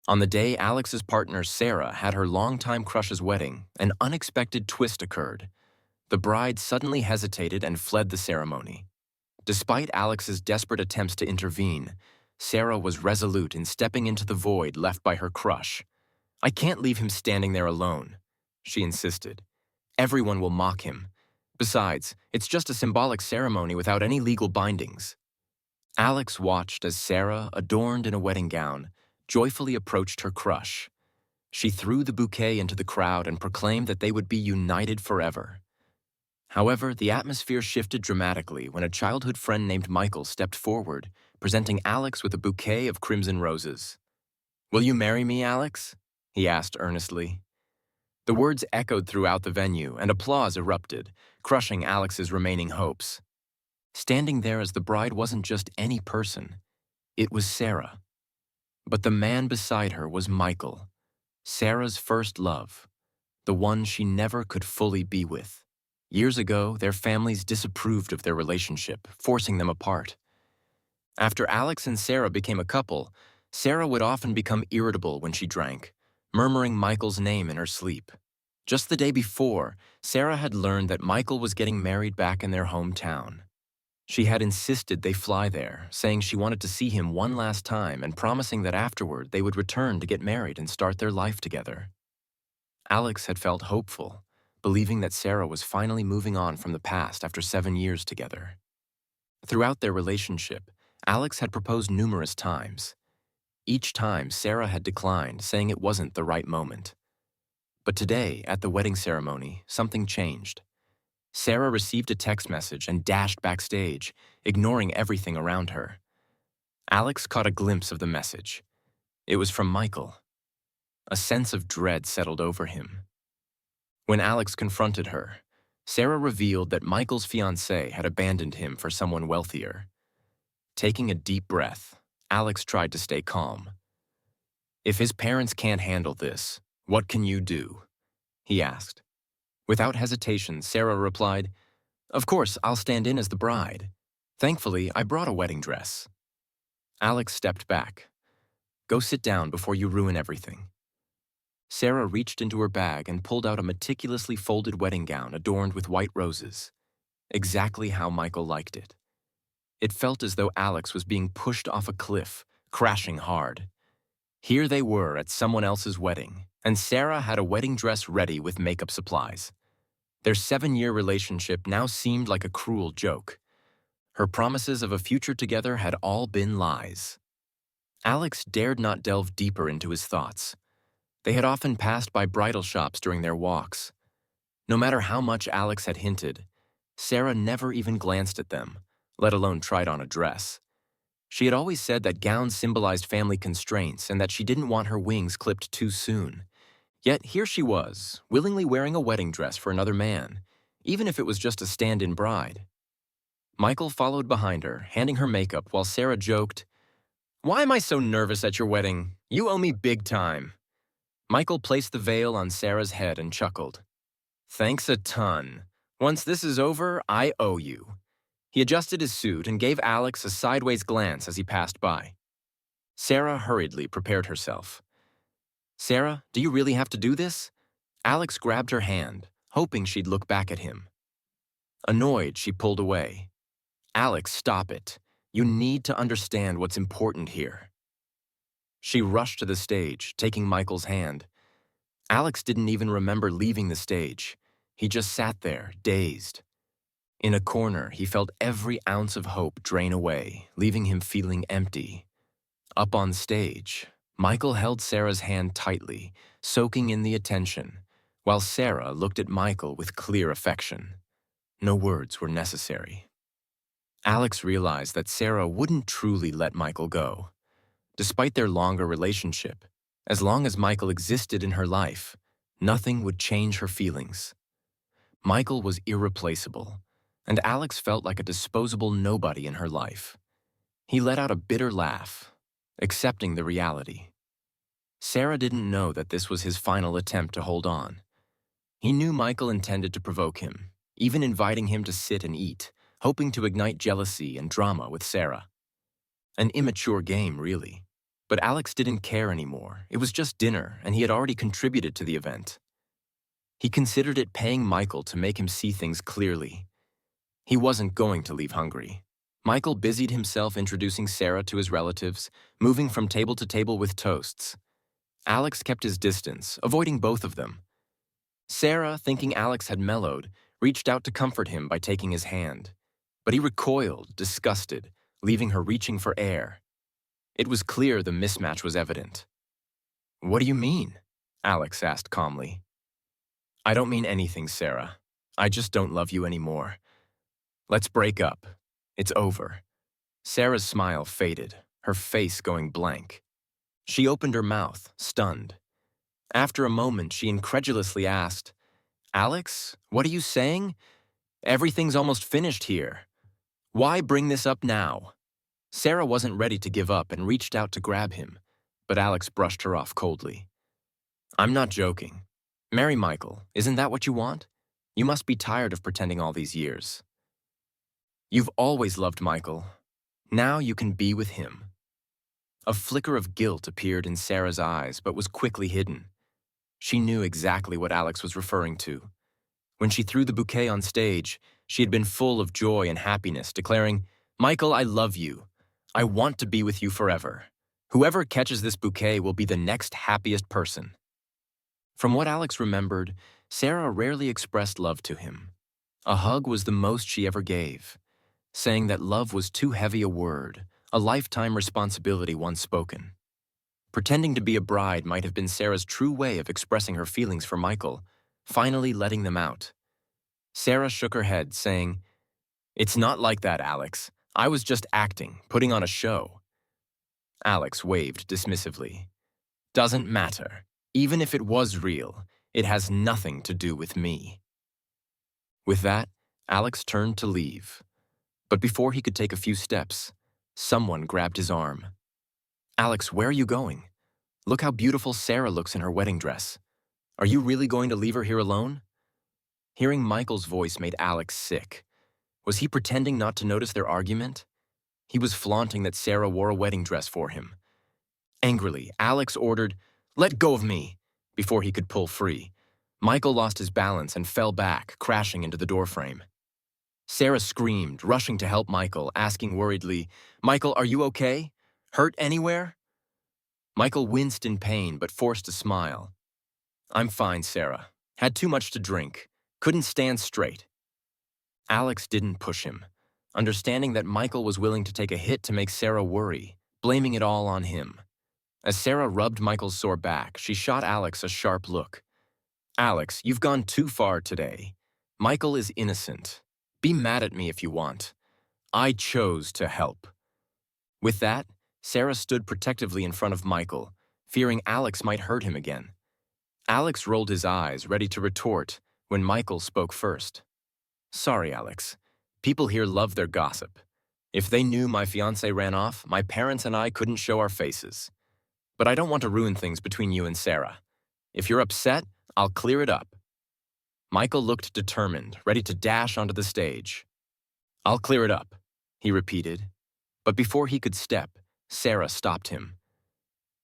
On the day Alex's partner Sarah had her longtime crush's wedding, an unexpected twist occurred. The bride suddenly hesitated and fled the ceremony. Despite Alex's desperate attempts to intervene, Sarah was resolute in stepping into the void left by her crush. "I can't leave him standing there alone," she insisted. "Everyone will mock him. Besides, it's just a symbolic ceremony without any legal bindings." Alex watched as Sarah, adorned in a wedding gown, joyfully approached her crush. She threw the bouquet into the crowd and proclaimed that they would be united forever. However, the atmosphere shifted dramatically when a childhood friend named Michael stepped forward, presenting Alex with a bouquet of crimson roses. "Will you marry me, Alex?" he asked earnestly. The words echoed throughout the venue, and applause erupted, crushing Alex's remaining hopes. Standing there as the bride wasn't just any person. It was Sarah. But the man beside her was Michael, Sarah's first love, the one she never could fully be with. Years ago, their families disapproved of their relationship, forcing them apart. After Alex and Sarah became a couple, Sarah would often become irritable when she drank, murmuring Michael's name in her sleep. Just the day before, Sarah had learned that Michael was getting married back in their hometown. She had insisted they fly there, saying she wanted to see him one last time and promising that afterward they would return to get married and start their life together. Alex had felt hopeful, believing that Sarah was finally moving on from the past after 7 years together. Throughout their relationship, Alex had proposed numerous times. Each time, Sarah had declined, saying it wasn't the right moment. But today, at the wedding ceremony, something changed. Sarah received a text message and dashed backstage, ignoring everything around her. Alex caught a glimpse of the message. It was from Michael. A sense of dread settled over him. When Alex confronted her, Sarah revealed that Michael's fiancée had abandoned him for someone wealthier. Taking a deep breath, Alex tried to stay calm. "If his parents can't handle this, what can you do?" he asked. Without hesitation, Sarah replied, "Of course, I'll stand in as the bride. Thankfully, I brought a wedding dress." Alex stepped back. "Go sit down before you ruin everything." Sarah reached into her bag and pulled out a meticulously folded wedding gown adorned with white roses, exactly how Michael liked it. It felt as though Alex was being pushed off a cliff, crashing hard. Here they were at someone else's wedding, and Sarah had a wedding dress ready with makeup supplies. Their 7-year relationship now seemed like a cruel joke. Her promises of a future together had all been lies. Alex dared not delve deeper into his thoughts. They had often passed by bridal shops during their walks. No matter how much Alex had hinted, Sarah never even glanced at them, let alone tried on a dress. She had always said that gowns symbolized family constraints and that she didn't want her wings clipped too soon. Yet here she was, willingly wearing a wedding dress for another man, even if it was just a stand-in bride. Michael followed behind her, handing her makeup while Sarah joked, "Why am I so nervous at your wedding? You owe me big time." Michael placed the veil on Sarah's head and chuckled. "Thanks a ton. Once this is over, I owe you." He adjusted his suit and gave Alex a sideways glance as he passed by. Sarah hurriedly prepared herself. "Sarah, do you really have to do this?" Alex grabbed her hand, hoping she'd look back at him. Annoyed, she pulled away. "Alex, stop it. You need to understand what's important here." She rushed to the stage, taking Michael's hand. Alex didn't even remember leaving the stage. He just sat there, dazed. In a corner, he felt every ounce of hope drain away, leaving him feeling empty. Up on stage, Michael held Sarah's hand tightly, soaking in the attention, while Sarah looked at Michael with clear affection. No words were necessary. Alex realized that Sarah wouldn't truly let Michael go. Despite their longer relationship, as long as Michael existed in her life, nothing would change her feelings. Michael was irreplaceable, and Alex felt like a disposable nobody in her life. He let out a bitter laugh, accepting the reality. Sarah didn't know that this was his final attempt to hold on. He knew Michael intended to provoke him, even inviting him to sit and eat, hoping to ignite jealousy and drama with Sarah. An immature game, really. But Alex didn't care anymore. It was just dinner, and he had already contributed to the event. He considered it paying Michael to make him see things clearly. He wasn't going to leave hungry. Michael busied himself introducing Sarah to his relatives, moving from table to table with toasts. Alex kept his distance, avoiding both of them. Sarah, thinking Alex had mellowed, reached out to comfort him by taking his hand. But he recoiled, disgusted, leaving her reaching for air. It was clear the mismatch was evident. "What do you mean?" Alex asked calmly. "I don't mean anything, Sarah. I just don't love you anymore. Let's break up. It's over." Sarah's smile faded, her face going blank. She opened her mouth, stunned. After a moment, she incredulously asked, "Alex, what are you saying? Everything's almost finished here. Why bring this up now?" Sarah wasn't ready to give up and reached out to grab him, but Alex brushed her off coldly. "I'm not joking. Marry Michael, isn't that what you want? You must be tired of pretending all these years. You've always loved Michael. Now you can be with him." A flicker of guilt appeared in Sarah's eyes, but was quickly hidden. She knew exactly what Alex was referring to. When she threw the bouquet on stage, she had been full of joy and happiness, declaring, "Michael, I love you. I want to be with you forever. Whoever catches this bouquet will be the next happiest person." From what Alex remembered, Sarah rarely expressed love to him. A hug was the most she ever gave, saying that love was too heavy a word, a lifetime responsibility once spoken. Pretending to be a bride might have been Sarah's true way of expressing her feelings for Michael, finally letting them out. Sarah shook her head, saying, "It's not like that, Alex. I was just acting, putting on a show." Alex waved dismissively. "Doesn't matter. Even if it was real, it has nothing to do with me." With that, Alex turned to leave. But before he could take a few steps, someone grabbed his arm. "Alex, where are you going? Look how beautiful Sarah looks in her wedding dress. Are you really going to leave her here alone?" Hearing Michael's voice made Alex sick. Was he pretending not to notice their argument? He was flaunting that Sarah wore a wedding dress for him. Angrily, Alex ordered, "Let go of me," before he could pull free. Michael lost his balance and fell back, crashing into the doorframe. Sarah screamed, rushing to help Michael, asking worriedly, "Michael, are you okay? Hurt anywhere?" Michael winced in pain but forced a smile. "I'm fine, Sarah. Had too much to drink. Couldn't stand straight." Alex didn't push him, understanding that Michael was willing to take a hit to make Sarah worry, blaming it all on him. As Sarah rubbed Michael's sore back, she shot Alex a sharp look. "Alex, you've gone too far today. Michael is innocent. Be mad at me if you want. I chose to help." With that, Sarah stood protectively in front of Michael, fearing Alex might hurt him again. Alex rolled his eyes, ready to retort, when Michael spoke first. "Sorry, Alex. People here love their gossip. If they knew my fiancé ran off, my parents and I couldn't show our faces. But I don't want to ruin things between you and Sarah. If you're upset, I'll clear it up." Michael looked determined, ready to dash onto the stage. "I'll clear it up," he repeated. But before he could step, Sarah stopped him.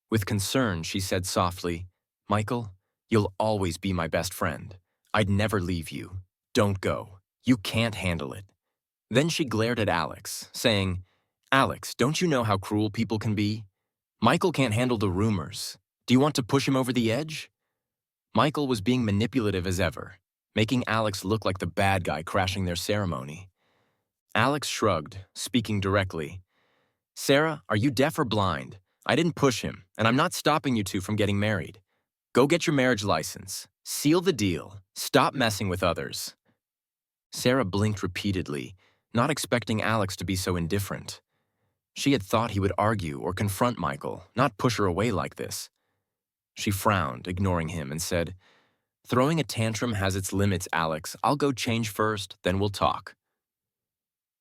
With concern, she said softly, "Michael, you'll always be my best friend. I'd never leave you. Don't go. You can't handle it." Then she glared at Alex, saying, "Alex, don't you know how cruel people can be? Michael can't handle the rumors. Do you want to push him over the edge?" Michael was being manipulative as ever, making Alex look like the bad guy crashing their ceremony. Alex shrugged, speaking directly. "Sarah, are you deaf or blind? I didn't push him, and I'm not stopping you two from getting married. Go get your marriage license. Seal the deal. Stop messing with others." Sarah blinked repeatedly, not expecting Alex to be so indifferent. She had thought he would argue or confront Michael, not push her away like this. She frowned, ignoring him, and said, "Throwing a tantrum has its limits, Alex. I'll go change first, then we'll talk."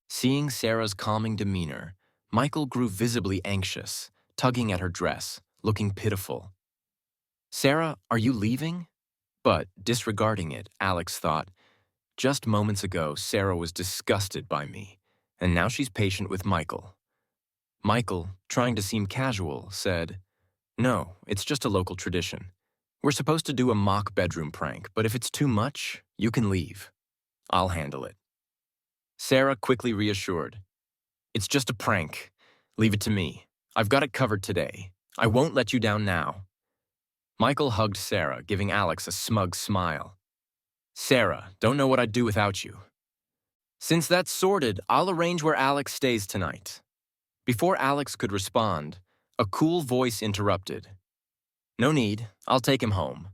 Seeing Sarah's calming demeanor, Michael grew visibly anxious, tugging at her dress, looking pitiful. "Sarah, are you leaving?" But, disregarding it, Alex thought, "Just moments ago, Sarah was disgusted by me, and now she's patient with Michael." Michael, trying to seem casual, said, No, it's just a local tradition. We're supposed to do a mock bedroom prank, but if it's too much, you can leave. I'll handle it. Sarah quickly reassured. It's just a prank. Leave it to me. I've got it covered today. I won't let you down now. Michael hugged Sarah, giving Alex a smug smile. Sarah, don't know what I'd do without you. Since that's sorted, I'll arrange where Alex stays tonight. Before Alex could respond, a cool voice interrupted. No need, I'll take him home.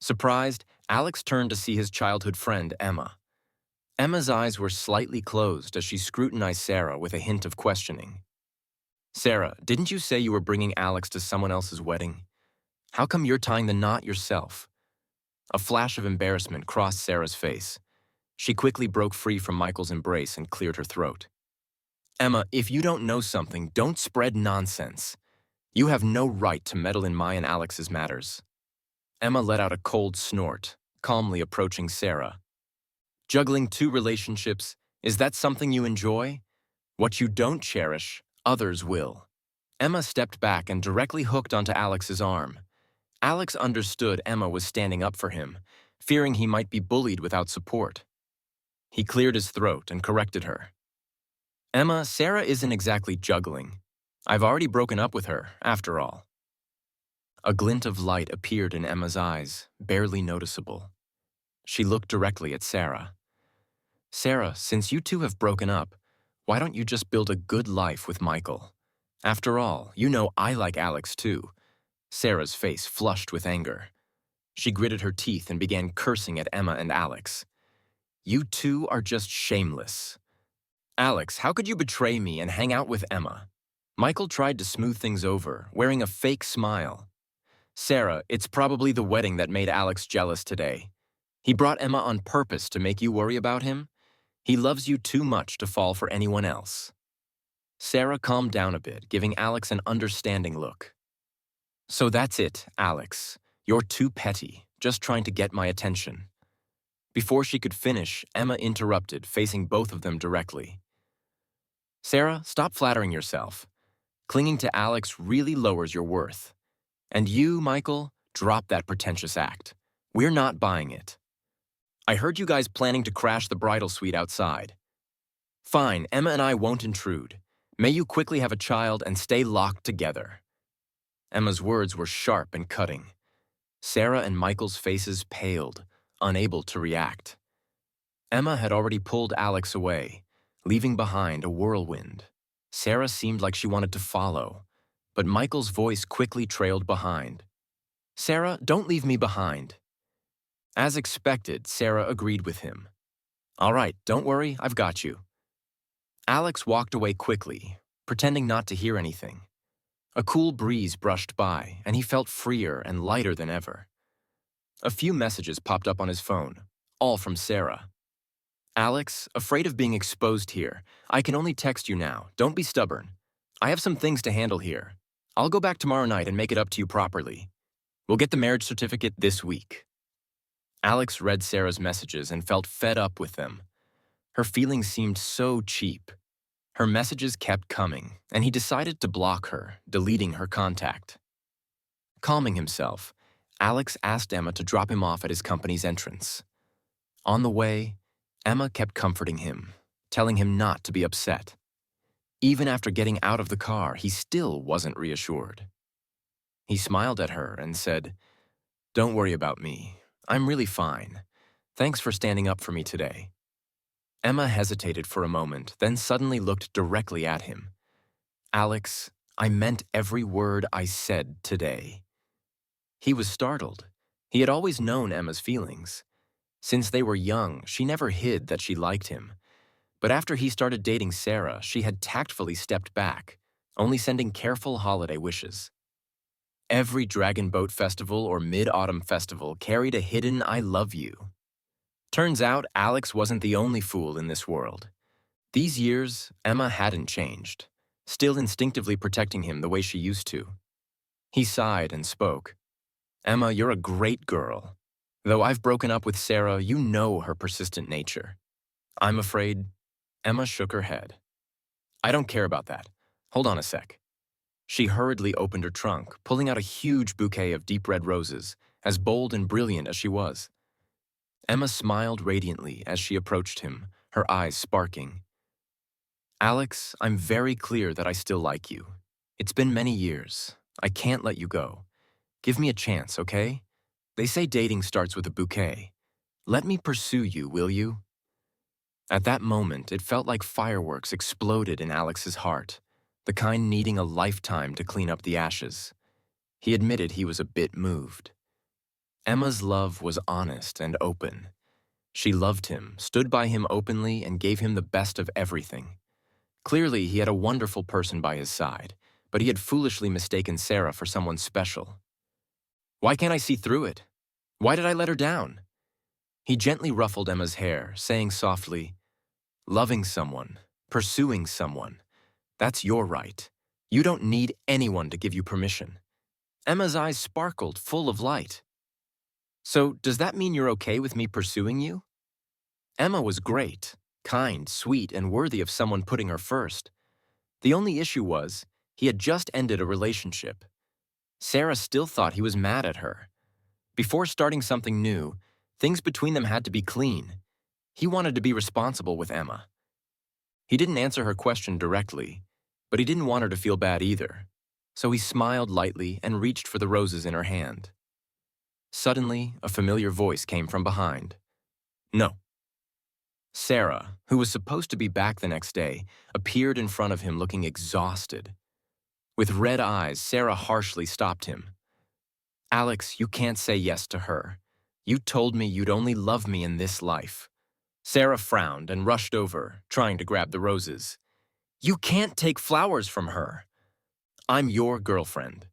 Surprised, Alex turned to see his childhood friend, Emma. Emma's eyes were slightly closed as she scrutinized Sarah with a hint of questioning. Sarah, didn't you say you were bringing Alex to someone else's wedding? How come you're tying the knot yourself? A flash of embarrassment crossed Sarah's face. She quickly broke free from Michael's embrace and cleared her throat. Emma, if you don't know something, don't spread nonsense. You have no right to meddle in my and Alex's matters. Emma let out a cold snort, calmly approaching Sarah. Juggling two relationships, is that something you enjoy? What you don't cherish, others will. Emma stepped back and directly hooked onto Alex's arm. Alex understood Emma was standing up for him, fearing he might be bullied without support. He cleared his throat and corrected her. Emma, Sarah isn't exactly juggling. I've already broken up with her, after all. A glint of light appeared in Emma's eyes, barely noticeable. She looked directly at Sarah. Sarah, since you two have broken up, why don't you just build a good life with Michael? After all, you know I like Alex too. Sarah's face flushed with anger. She gritted her teeth and began cursing at Emma and Alex. You two are just shameless. Alex, how could you betray me and hang out with Emma? Michael tried to smooth things over, wearing a fake smile. Sarah, it's probably the wedding that made Alex jealous today. He brought Emma on purpose to make you worry about him. He loves you too much to fall for anyone else. Sarah calmed down a bit, giving Alex an understanding look. So that's it, Alex. You're too petty, just trying to get my attention. Before she could finish, Emma interrupted, facing both of them directly. Sarah, stop flattering yourself. Clinging to Alex really lowers your worth. And you, Michael, drop that pretentious act. We're not buying it. I heard you guys planning to crash the bridal suite outside. Fine, Emma and I won't intrude. May you quickly have a child and stay locked together. Emma's words were sharp and cutting. Sarah and Michael's faces paled, unable to react. Emma had already pulled Alex away, leaving behind a whirlwind. Sarah seemed like she wanted to follow, but Michael's voice quickly trailed behind. Sarah, don't leave me behind. As expected, Sarah agreed with him. All right, don't worry, I've got you. Alex walked away quickly, pretending not to hear anything. A cool breeze brushed by, and he felt freer and lighter than ever. A few messages popped up on his phone, all from Sarah. Alex, afraid of being exposed here. I can only text you now. Don't be stubborn. I have some things to handle here. I'll go back tomorrow night and make it up to you properly. We'll get the marriage certificate this week. Alex read Sarah's messages and felt fed up with them. Her feelings seemed so cheap. Her messages kept coming, and he decided to block her, deleting her contact. Calming himself, Alex asked Emma to drop him off at his company's entrance. On the way, Emma kept comforting him, telling him not to be upset. Even after getting out of the car, he still wasn't reassured. He smiled at her and said, "Don't worry about me. I'm really fine. Thanks for standing up for me today." Emma hesitated for a moment, then suddenly looked directly at him. Alex, I meant every word I said today. He was startled. He had always known Emma's feelings. Since they were young, she never hid that she liked him. But after he started dating Sarah, she had tactfully stepped back, only sending careful holiday wishes. Every Dragon Boat Festival or Mid-Autumn Festival carried a hidden I love you. Turns out Alex wasn't the only fool in this world. These years, Emma hadn't changed, still instinctively protecting him the way she used to. He sighed and spoke. Emma, you're a great girl. Though I've broken up with Sarah, you know her persistent nature. I'm afraid. Emma shook her head. I don't care about that. Hold on a sec. She hurriedly opened her trunk, pulling out a huge bouquet of deep red roses, as bold and brilliant as she was. Emma smiled radiantly as she approached him, her eyes sparking. Alex, I'm very clear that I still like you. It's been many years. I can't let you go. Give me a chance, okay? They say dating starts with a bouquet. Let me pursue you, will you? At that moment, it felt like fireworks exploded in Alex's heart, the kind needing a lifetime to clean up the ashes. He admitted he was a bit moved. Emma's love was honest and open. She loved him, stood by him openly, and gave him the best of everything. Clearly, he had a wonderful person by his side, but he had foolishly mistaken Sarah for someone special. Why can't I see through it? Why did I let her down? He gently ruffled Emma's hair, saying softly, loving someone, pursuing someone, that's your right. You don't need anyone to give you permission. Emma's eyes sparkled, full of light. So, does that mean you're okay with me pursuing you? Emma was great, kind, sweet, and worthy of someone putting her first. The only issue was, he had just ended a relationship. Sarah still thought he was mad at her. Before starting something new, things between them had to be clean. He wanted to be responsible with Emma. He didn't answer her question directly, but he didn't want her to feel bad either. So he smiled lightly and reached for the roses in her hand. Suddenly, a familiar voice came from behind. No. Sarah, who was supposed to be back the next day, appeared in front of him looking exhausted. With red eyes, Sarah harshly stopped him. Alex, you can't say yes to her. You told me you'd only love me in this life. Sarah frowned and rushed over, trying to grab the roses. You can't take flowers from her. I'm your girlfriend.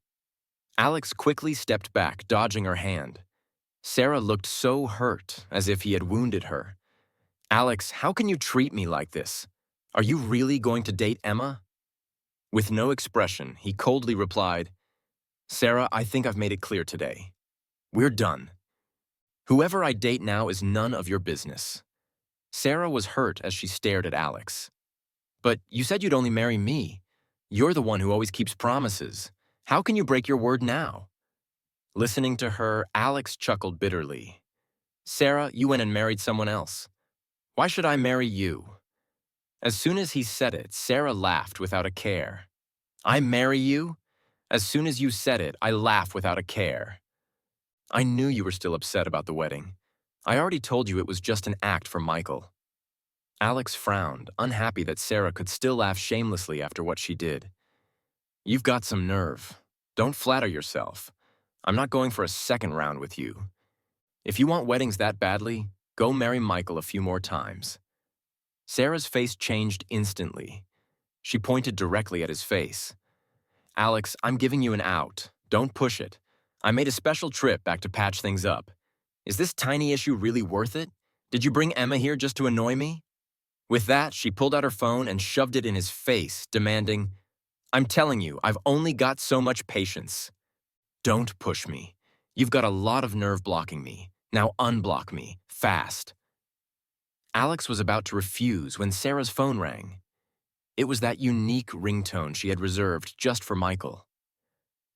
Alex quickly stepped back, dodging her hand. Sarah looked so hurt, as if he had wounded her. Alex, how can you treat me like this? Are you really going to date Emma? With no expression, he coldly replied, Sarah, I think I've made it clear today. We're done. Whoever I date now is none of your business. Sarah was hurt as she stared at Alex. But you said you'd only marry me. You're the one who always keeps promises. How can you break your word now? Listening to her, Alex chuckled bitterly. Sarah, you went and married someone else. Why should I marry you? As soon as he said it, Sarah laughed without a care. I marry you? As soon as you said it, I laugh without a care. I knew you were still upset about the wedding. I already told you it was just an act for Michael. Alex frowned, unhappy that Sarah could still laugh shamelessly after what she did. You've got some nerve. Don't flatter yourself. I'm not going for a second round with you. If you want weddings that badly, go marry Michael a few more times. Sarah's face changed instantly. She pointed directly at his face. Alex, I'm giving you an out. Don't push it. I made a special trip back to patch things up. Is this tiny issue really worth it? Did you bring Emma here just to annoy me? With that, she pulled out her phone and shoved it in his face, demanding, I'm telling you, I've only got so much patience. Don't push me. You've got a lot of nerve blocking me. Now unblock me, fast. Alex was about to refuse when Sarah's phone rang. It was that unique ringtone she had reserved just for Michael.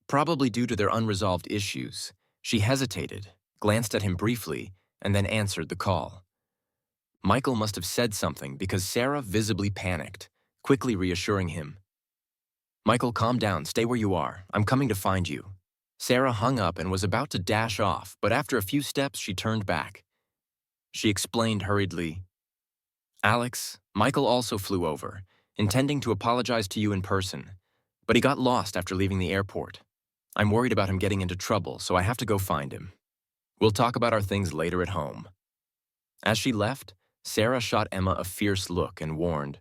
Probably due to their unresolved issues, she hesitated, glanced at him briefly, and then answered the call. Michael must have said something because Sarah visibly panicked, quickly reassuring him. Michael, calm down, stay where you are. I'm coming to find you. Sarah hung up and was about to dash off, but after a few steps, she turned back. She explained hurriedly, Alex, Michael also flew over, intending to apologize to you in person, but he got lost after leaving the airport. I'm worried about him getting into trouble, so I have to go find him. We'll talk about our things later at home. As she left, Sarah shot Emma a fierce look and warned,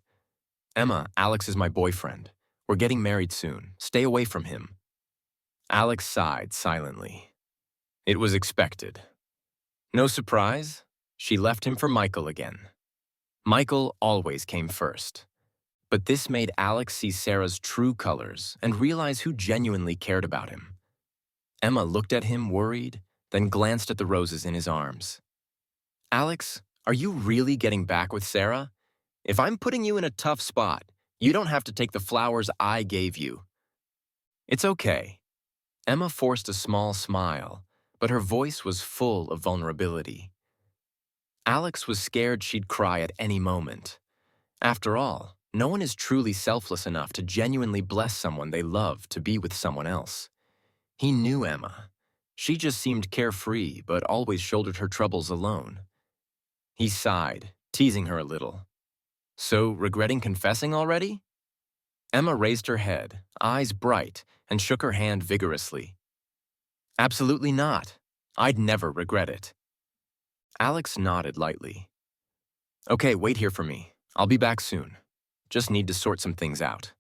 Emma, Alex is my boyfriend. We're getting married soon. Stay away from him. Alex sighed silently. It was expected. No surprise, she left him for Michael again. Michael always came first. But this made Alex see Sarah's true colors and realize who genuinely cared about him. Emma looked at him worried, then glanced at the roses in his arms. Alex, are you really getting back with Sarah? If I'm putting you in a tough spot, you don't have to take the flowers I gave you. It's okay. Emma forced a small smile, but her voice was full of vulnerability. Alex was scared she'd cry at any moment. After all, no one is truly selfless enough to genuinely bless someone they love to be with someone else. He knew Emma. She just seemed carefree, but always shouldered her troubles alone. He sighed, teasing her a little. So, regretting confessing already? Emma raised her head, eyes bright, and shook her hand vigorously. Absolutely not. I'd never regret it. Alex nodded lightly. Okay, wait here for me. I'll be back soon. Just need to sort some things out.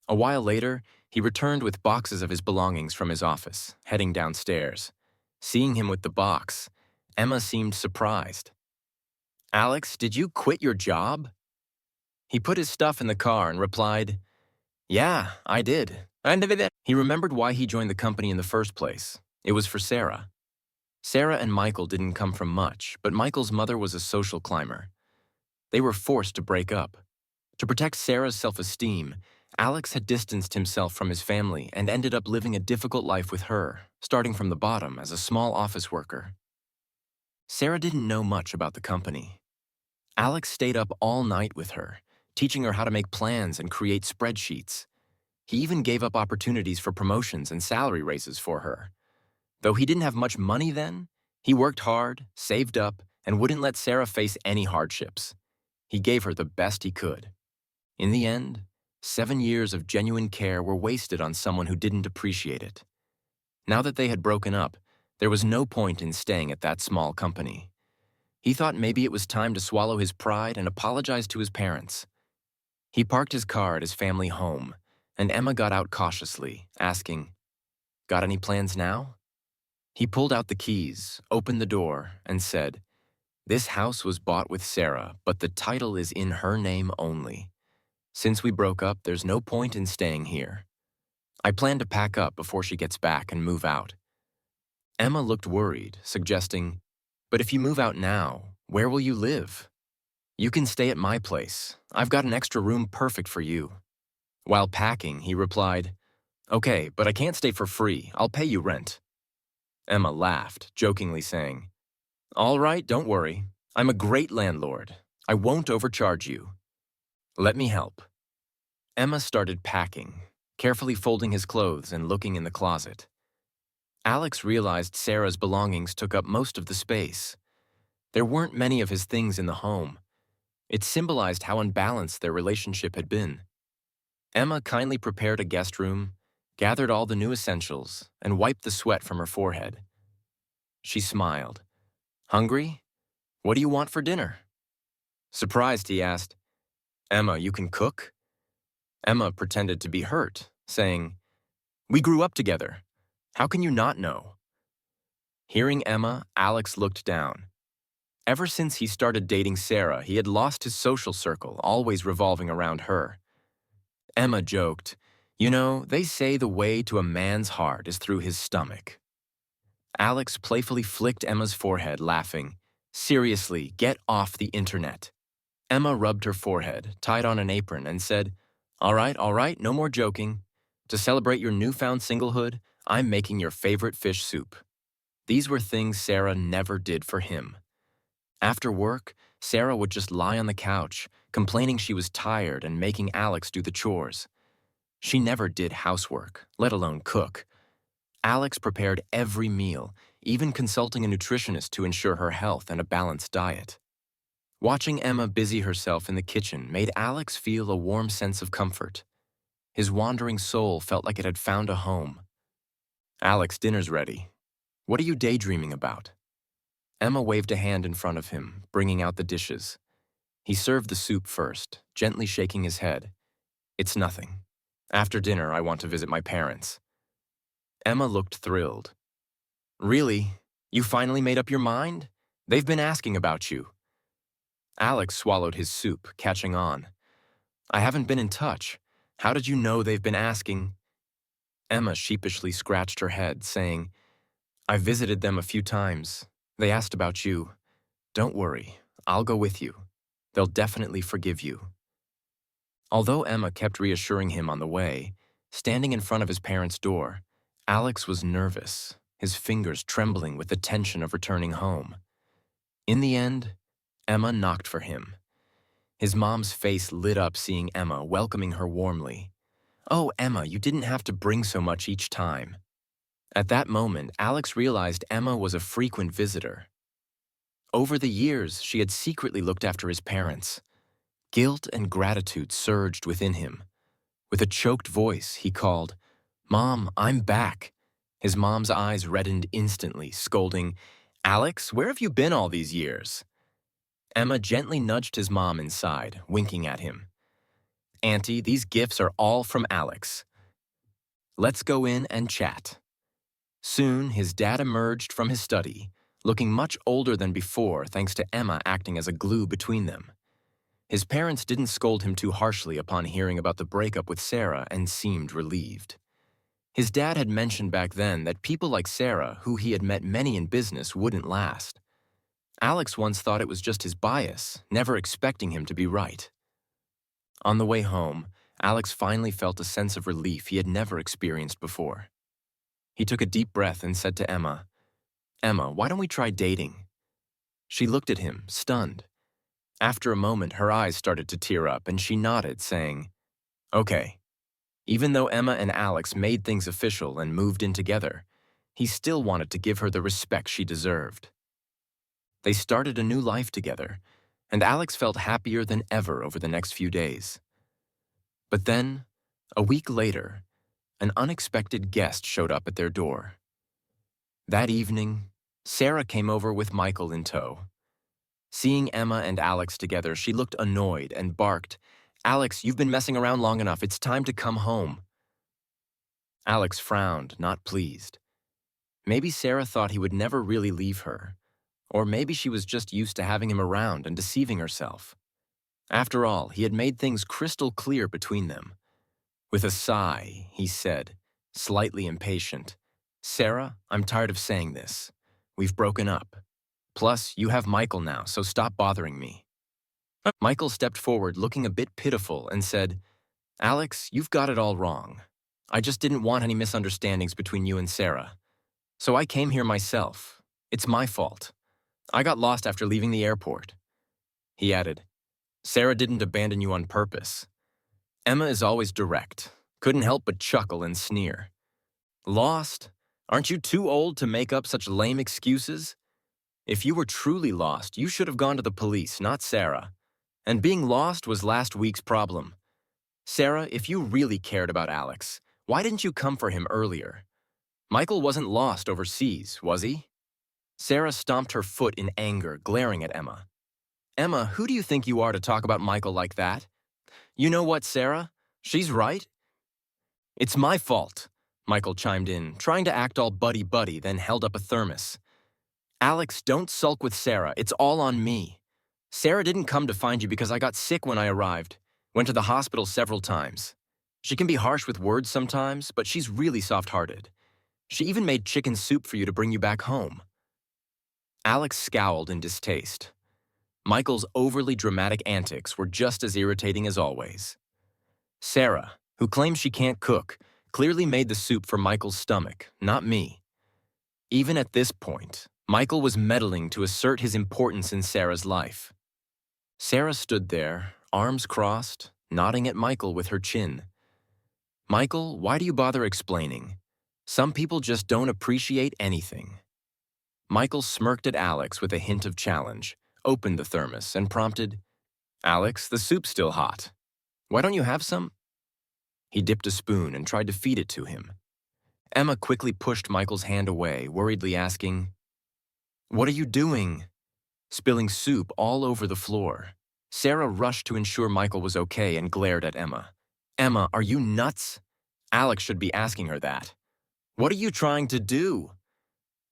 A while later, he returned with boxes of his belongings from his office, heading downstairs. Seeing him with the box, Emma seemed surprised. Alex, did you quit your job? He put his stuff in the car and replied, Yeah, I did. He remembered why he joined the company in the first place. It was for Sarah. Sarah and Michael didn't come from much, but Michael's mother was a social climber. They were forced to break up. To protect Sarah's self-esteem, Alex had distanced himself from his family and ended up living a difficult life with her, starting from the bottom as a small office worker. Sarah didn't know much about the company. Alex stayed up all night with her, teaching her how to make plans and create spreadsheets. He even gave up opportunities for promotions and salary raises for her. Though he didn't have much money then, he worked hard, saved up, and wouldn't let Sarah face any hardships. He gave her the best he could. In the end, 7 years of genuine care were wasted on someone who didn't appreciate it. Now that they had broken up, there was no point in staying at that small company. He thought maybe it was time to swallow his pride and apologize to his parents. He parked his car at his family home, and Emma got out cautiously, asking, Got any plans now? He pulled out the keys, opened the door, and said, This house was bought with Sarah, but the title is in her name only. Since we broke up, there's no point in staying here. I plan to pack up before she gets back and move out. Emma looked worried, suggesting, But if you move out now, where will you live? You can stay at my place. I've got an extra room perfect for you. While packing, he replied, Okay, but I can't stay for free. I'll pay you rent. Emma laughed, jokingly saying, All right, don't worry. I'm a great landlord. I won't overcharge you. Let me help. Emma started packing, carefully folding his clothes and looking in the closet. Alex realized Sarah's belongings took up most of the space. There weren't many of his things in the home. It symbolized how unbalanced their relationship had been. Emma kindly prepared a guest room, gathered all the new essentials, and wiped the sweat from her forehead. She smiled. Hungry? What do you want for dinner? Surprised, he asked, Emma, you can cook? Emma pretended to be hurt, saying, We grew up together. How can you not know? Hearing Emma, Alex looked down. Ever since he started dating Sarah, he had lost his social circle, always revolving around her. Emma joked, You know, they say the way to a man's heart is through his stomach. Alex playfully flicked Emma's forehead, laughing, Seriously, get off the internet. Emma rubbed her forehead, tied on an apron, and said, all right, no more joking. To celebrate your newfound singlehood, I'm making your favorite fish soup. These were things Sarah never did for him. After work, Sarah would just lie on the couch, complaining she was tired and making Alex do the chores. She never did housework, let alone cook. Alex prepared every meal, even consulting a nutritionist to ensure her health and a balanced diet. Watching Emma busy herself in the kitchen made Alex feel a warm sense of comfort. His wandering soul felt like it had found a home. Alex, dinner's ready. What are you daydreaming about? Emma waved a hand in front of him, bringing out the dishes. He served the soup first, gently shaking his head. It's nothing. After dinner, I want to visit my parents. Emma looked thrilled. Really? You finally made up your mind? They've been asking about you. Alex swallowed his soup, catching on. I haven't been in touch. How did you know they've been asking? Emma sheepishly scratched her head, saying, I visited them a few times. They asked about you. Don't worry, I'll go with you. They'll definitely forgive you. Although Emma kept reassuring him on the way, Standing in front of his parents' door, Alex was nervous, his fingers trembling with the tension of returning home. In the end, Emma knocked for him. His mom's face lit up seeing Emma, welcoming her warmly. "Oh, Emma, you didn't have to bring so much each time." At that moment, Alex realized Emma was a frequent visitor. Over the years, she had secretly looked after his parents. Guilt and gratitude surged within him. With a choked voice, he called, "Mom, I'm back." His mom's eyes reddened instantly, scolding, "Alex, where have you been all these years?" Emma gently nudged his mom inside, winking at him. "Auntie, these gifts are all from Alex. Let's go in and chat." Soon, his dad emerged from his study, looking much older than before thanks to Emma acting as a glue between them. His parents didn't scold him too harshly upon hearing about the breakup with Sarah and seemed relieved. His dad had mentioned back then that people like Sarah, who he had met many in business, wouldn't last. Alex once thought it was just his bias, never expecting him to be right. On the way home, Alex finally felt a sense of relief he had never experienced before. He took a deep breath and said to Emma, "Emma, why don't we try dating?" She looked at him, stunned. After a moment, her eyes started to tear up and she nodded, saying, "Okay." Even though Emma and Alex made things official and moved in together, he still wanted to give her the respect she deserved. They started a new life together, and Alex felt happier than ever over the next few days. But then, a week later, an unexpected guest showed up at their door. That evening, Sarah came over with Michael in tow. Seeing Emma and Alex together, she looked annoyed and barked, "Alex, you've been messing around long enough. It's time to come home." Alex frowned, not pleased. Maybe Sarah thought he would never really leave her, or maybe she was just used to having him around and deceiving herself. After all, he had made things crystal clear between them. With a sigh, he said, slightly impatient, "Sarah, I'm tired of saying this. We've broken up. Plus, you have Michael now, so stop bothering me." Michael stepped forward looking a bit pitiful and said, "Alex, you've got it all wrong. I just didn't want any misunderstandings between you and Sarah. So I came here myself. It's my fault. I got lost after leaving the airport." He added, "Sarah didn't abandon you on purpose." Emma is always direct, couldn't help but chuckle and sneer. "Lost? Aren't you too old to make up such lame excuses? If you were truly lost, you should have gone to the police, not Sarah. And being lost was last week's problem. Sarah, if you really cared about Alex, why didn't you come for him earlier? Michael wasn't lost overseas, was he?" Sarah stomped her foot in anger, glaring at Emma. "Emma, who do you think you are to talk about Michael like that? You know what, Sarah? She's right." "It's my fault," Michael chimed in, trying to act all buddy-buddy, then held up a thermos. "Alex, don't sulk with Sarah. It's all on me. Sarah didn't come to find you because I got sick when I arrived. Went to the hospital several times. She can be harsh with words sometimes, but she's really soft-hearted. She even made chicken soup for you to bring you back home." Alex scowled in distaste. Michael's overly dramatic antics were just as irritating as always. Sarah, who claims she can't cook, clearly made the soup for Michael's stomach, not me. Even at this point, Michael was meddling to assert his importance in Sarah's life. Sarah stood there, arms crossed, nodding at Michael with her chin. "Michael, why do you bother explaining? Some people just don't appreciate anything." Michael smirked at Alex with a hint of challenge, opened the thermos, and prompted, "Alex, the soup's still hot. Why don't you have some?" He dipped a spoon and tried to feed it to him. Emma quickly pushed Michael's hand away, worriedly asking, "What are you doing?" Spilling soup all over the floor. Sarah rushed to ensure Michael was okay and glared at Emma. "Emma, are you nuts?" Alex should be asking her that. "What are you trying to do?"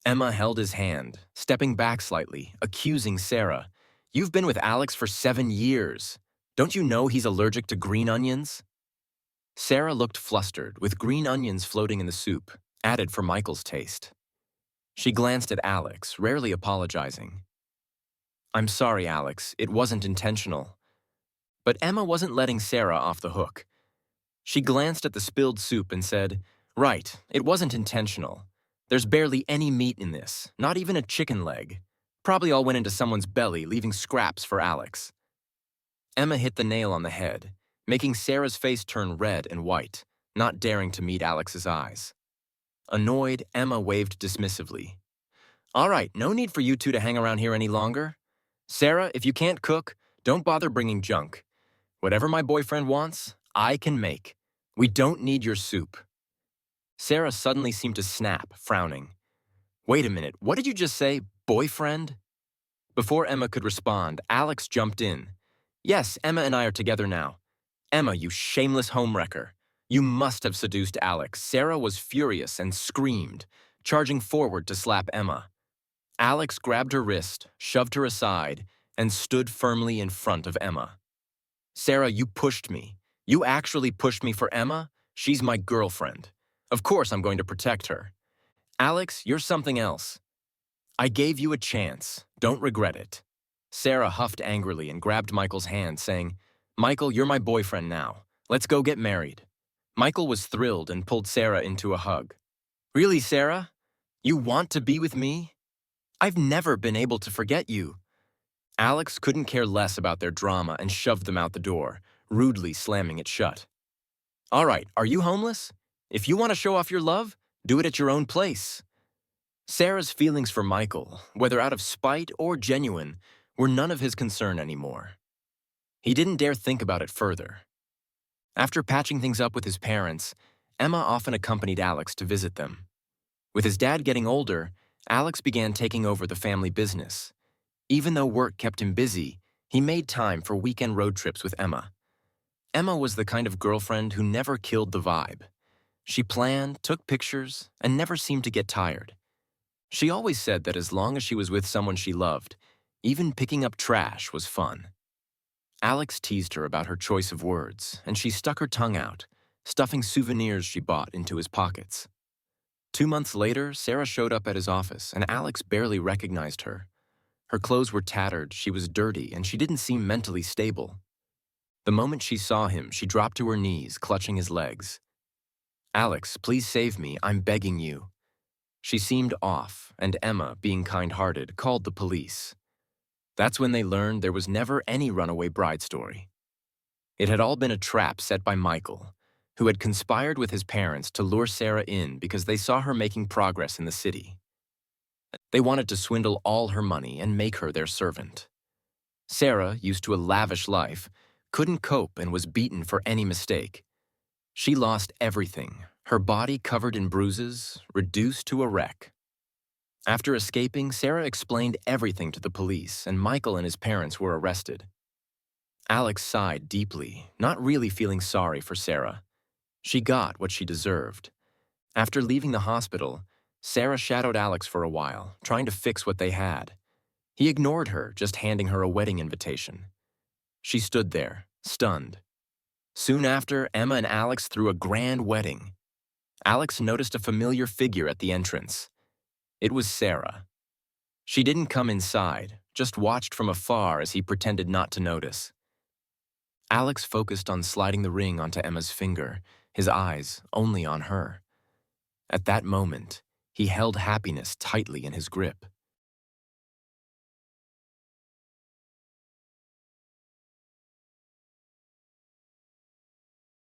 Emma held his hand, stepping back slightly, accusing Sarah. "You've been with Alex for 7 years. Don't you know he's allergic to green onions?" Sarah looked flustered, with green onions floating in the soup, added for Michael's taste. She glanced at Alex, rarely apologizing. "I'm sorry, Alex. It wasn't intentional." But Emma wasn't letting Sarah off the hook. She glanced at the spilled soup and said, "Right, it wasn't intentional. There's barely any meat in this, not even a chicken leg. Probably all went into someone's belly, leaving scraps for Alex." Emma hit the nail on the head, making Sarah's face turn red and white, not daring to meet Alex's eyes. Annoyed, Emma waved dismissively. "All right, no need for you two to hang around here any longer. Sarah, if you can't cook, don't bother bringing junk. Whatever my boyfriend wants, I can make. We don't need your soup." Sarah suddenly seemed to snap, frowning. "Wait a minute, what did you just say, boyfriend?" Before Emma could respond, Alex jumped in. "Yes, Emma and I are together now. Emma, you shameless homewrecker. You must have seduced Alex." Sarah was furious and screamed, charging forward to slap Emma. Alex grabbed her wrist, shoved her aside, and stood firmly in front of Emma. "Sarah, you pushed me. You actually pushed me for Emma? She's my girlfriend. Of course I'm going to protect her. Alex, you're something else. I gave you a chance. Don't regret it." Sarah huffed angrily and grabbed Michael's hand, saying, "Michael, you're my boyfriend now. Let's go get married." Michael was thrilled and pulled Sarah into a hug. "Really, Sarah? You want to be with me? I've never been able to forget you." Alex couldn't care less about their drama and shoved them out the door, rudely slamming it shut. "All right, are you homeless? If you want to show off your love, do it at your own place." Sarah's feelings for Michael, whether out of spite or genuine, were none of his concern anymore. He didn't dare think about it further. After patching things up with his parents, Emma often accompanied Alex to visit them. With his dad getting older, Alex began taking over the family business. Even though work kept him busy, he made time for weekend road trips with Emma. Emma was the kind of girlfriend who never killed the vibe. She planned, took pictures, and never seemed to get tired. She always said that as long as she was with someone she loved, even picking up trash was fun. Alex teased her about her choice of words, and she stuck her tongue out, stuffing souvenirs she bought into his pockets. 2 months later, Sarah showed up at his office, and Alex barely recognized her. Her clothes were tattered, she was dirty, and she didn't seem mentally stable. The moment she saw him, she dropped to her knees, clutching his legs. "Alex, please save me, I'm begging you." She seemed off, and Emma, being kind-hearted, called the police. That's when they learned there was never any runaway bride story. It had all been a trap set by Michael, who had conspired with his parents to lure Sarah in because they saw her making progress in the city. They wanted to swindle all her money and make her their servant. Sarah, used to a lavish life, couldn't cope and was beaten for any mistake. She lost everything, her body covered in bruises, reduced to a wreck. After escaping, Sarah explained everything to the police, and Michael and his parents were arrested. Alex sighed deeply, not really feeling sorry for Sarah. She got what she deserved. After leaving the hospital, Sarah shadowed Alex for a while, trying to fix what they had. He ignored her, just handing her a wedding invitation. She stood there, stunned. Soon after, Emma and Alex threw a grand wedding. Alex noticed a familiar figure at the entrance. It was Sarah. She didn't come inside, just watched from afar as he pretended not to notice. Alex focused on sliding the ring onto Emma's finger, his eyes only on her. At that moment, he held happiness tightly in his grip.